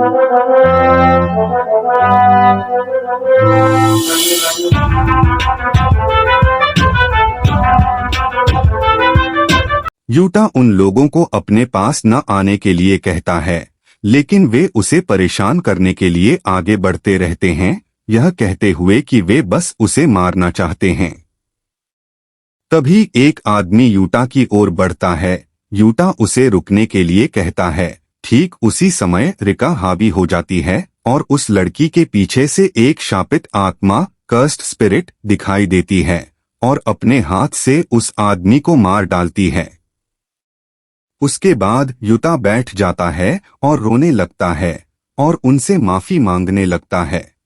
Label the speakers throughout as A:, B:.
A: Utah उन लोगों को अपने पास न आने के लिए कहता है, लेकिन वे उसे परेशान करने के लिए आगे बढ़ते रहते हैं, यह कहते हुए कि वे बस उसे मारना चाहते हैं। तभी एक आदमी यूटा की ओर बढ़ता है। यूटा उसे रुकने के लिए कहता है। ठीक उसी समय रिका हावी हो जाती है और उस लड़की के पीछे से एक शापित आत्मा, कर्स्ड स्पिरिट, दिखाई देती है और अपने हाथ से उस आदमी को मार डालती है। उसके बाद यूटा बैठ जाता है और रोने लगता है और उनसे माफी मांगने लगता है।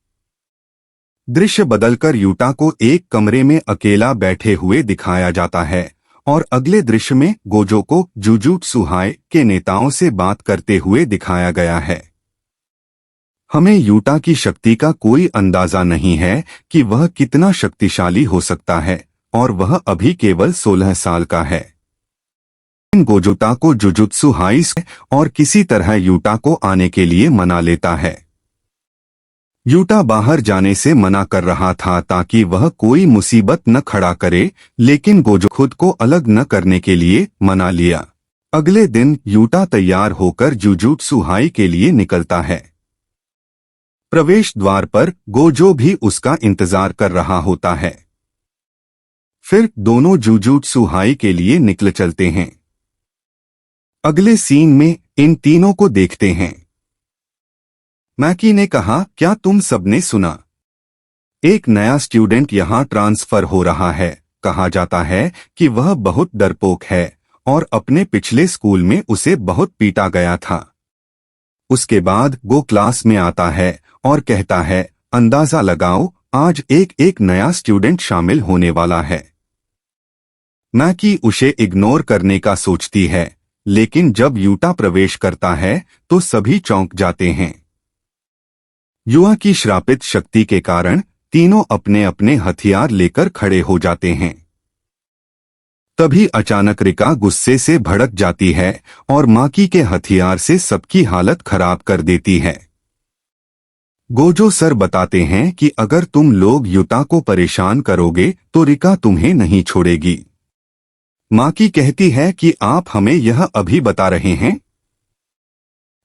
A: दृश्य बदलकर यूटा को एक कमरे में अकेला बैठे हुए दिखाया जाता है और अगले दृश्य में गोजो को जुजुत्सु हाई के नेताओं से बात करते हुए दिखाया गया है। हमें यूटा की शक्ति का कोई अंदाजा नहीं है कि वह कितना शक्तिशाली हो सकता है और वह अभी केवल 16 साल का है। गोजोता को जुजुत्सु हाइस और किसी तरह यूटा को आने के लिए मना लेता है। यूटा बाहर जाने से मना कर रहा था ताकि वह कोई मुसीबत न खड़ा करे, लेकिन गोजो खुद को अलग न करने के लिए मना लिया। अगले दिन यूटा तैयार होकर जुजुत्सु हाई के लिए निकलता है। प्रवेश द्वार पर गोजो भी उसका इंतजार कर रहा होता है। फिर दोनों जुजुत्सु हाई के लिए निकल चलते हैं। अगले सीन में इन तीनों को देखते हैं। मैकी ने कहा, क्या तुम सबने सुना? एक नया स्टूडेंट यहाँ ट्रांसफर हो रहा है। कहा जाता है कि वह बहुत डरपोक है और अपने पिछले स्कूल में उसे बहुत पीटा गया था। उसके बाद वो क्लास में आता है और कहता है, अंदाजा लगाओ, आज एक नया स्टूडेंट शामिल होने वाला है। मैकी उसे इग्नोर करने का सोचती है, लेकिन जब यूटा प्रवेश करता है तो सभी चौंक जाते हैं। युवा की श्रापित शक्ति के कारण तीनों अपने अपने हथियार लेकर खड़े हो जाते हैं। तभी अचानक रिका गुस्से से भड़क जाती है और माकी के हथियार से सबकी हालत खराब कर देती है। गोजो सर बताते हैं कि अगर तुम लोग यूटा को परेशान करोगे तो रिका तुम्हें नहीं छोड़ेगी। माकी कहती है कि आप हमें यह अभी बता रहे हैं?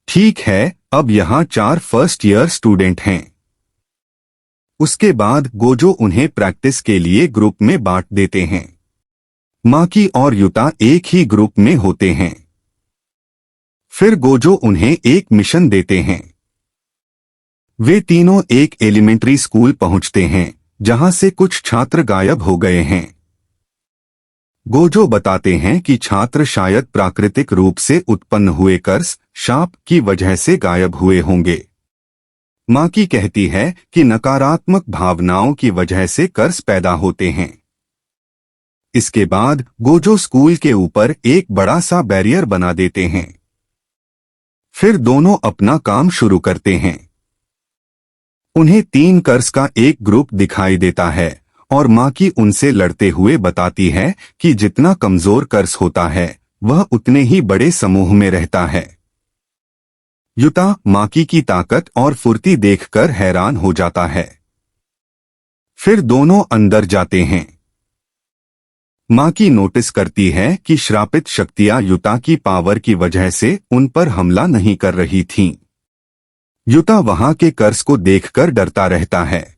A: ठीक है, अब यहाँ 4 फर्स्ट ईयर स्टूडेंट हैं। उसके बाद गोजो उन्हें प्रैक्टिस के लिए ग्रुप में बांट देते हैं। माकी और यूटा एक ही ग्रुप में होते हैं। फिर गोजो उन्हें एक मिशन देते हैं। वे तीनों एक एलिमेंट्री स्कूल पहुंचते हैं जहां से कुछ छात्र गायब हो गए हैं। गोजो बताते हैं कि छात्र शायद प्राकृतिक रूप से उत्पन्न हुए कर्स, शाप की वजह से गायब हुए होंगे। माकी कहती है कि नकारात्मक भावनाओं की वजह से कर्स पैदा होते हैं। इसके बाद गोजो स्कूल के ऊपर एक बड़ा सा बैरियर बना देते हैं। फिर दोनों अपना काम शुरू करते हैं। उन्हें 3 कर्स का एक ग्रुप दिखाई देता है और माकी उनसे लड़ते हुए बताती है कि जितना कमजोर कर्स होता है वह उतने ही बड़े समूह में रहता है। यूटा माकी की ताकत और फुर्ती देखकर हैरान हो जाता है। फिर दोनों अंदर जाते हैं। माकी नोटिस करती है कि श्रापित शक्तियां यूटा की पावर की वजह से उन पर हमला नहीं कर रही थीं। यूटा वहां के कर्स को देखकर डरता रहता है।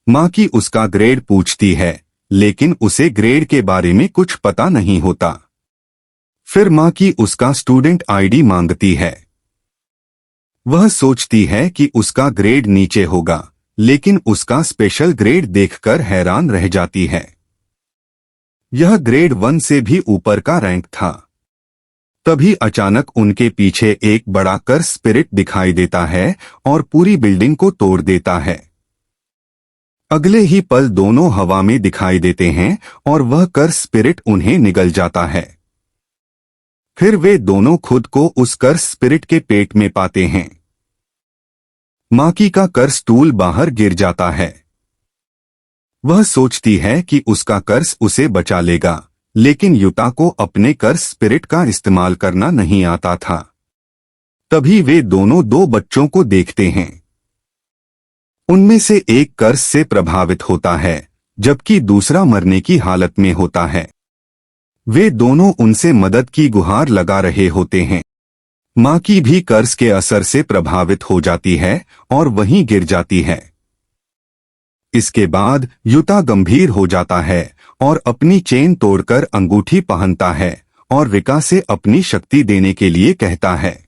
A: माकी उसका ग्रेड पूछती है, लेकिन उसे ग्रेड के बारे में कुछ पता नहीं होता। फिर माकी उसका स्टूडेंट आईडी मांगती है। वह सोचती है कि उसका ग्रेड नीचे होगा, लेकिन उसका स्पेशल ग्रेड देखकर हैरान रह जाती है। यह ग्रेड 1 से भी ऊपर का रैंक था। तभी अचानक उनके पीछे एक बड़ा कर्स स्पिरिट दिखाई देता है और पूरी बिल्डिंग को तोड़ देता है। अगले ही पल दोनों हवा में दिखाई देते हैं और वह कर्स स्पिरिट उन्हें निगल जाता है। फिर वे दोनों खुद को उस कर्स स्पिरिट के पेट में पाते हैं। माकी का कर्स टूल बाहर गिर जाता है। वह सोचती है कि उसका कर्स उसे बचा लेगा, लेकिन यूटा को अपने कर्स स्पिरिट का इस्तेमाल करना नहीं आता था। तभी वे दोनों दो बच्चों को देखते हैं। उनमें से एक कर्ज से प्रभावित होता है जबकि दूसरा मरने की हालत में होता है। वे दोनों उनसे मदद की गुहार लगा रहे होते हैं। मां की भी कर्ज के असर से प्रभावित हो जाती है और वहीं गिर जाती है। इसके बाद युता गंभीर हो जाता है और अपनी चेन तोड़कर अंगूठी पहनता है और रिका से अपनी शक्ति देने के लिए कहता है।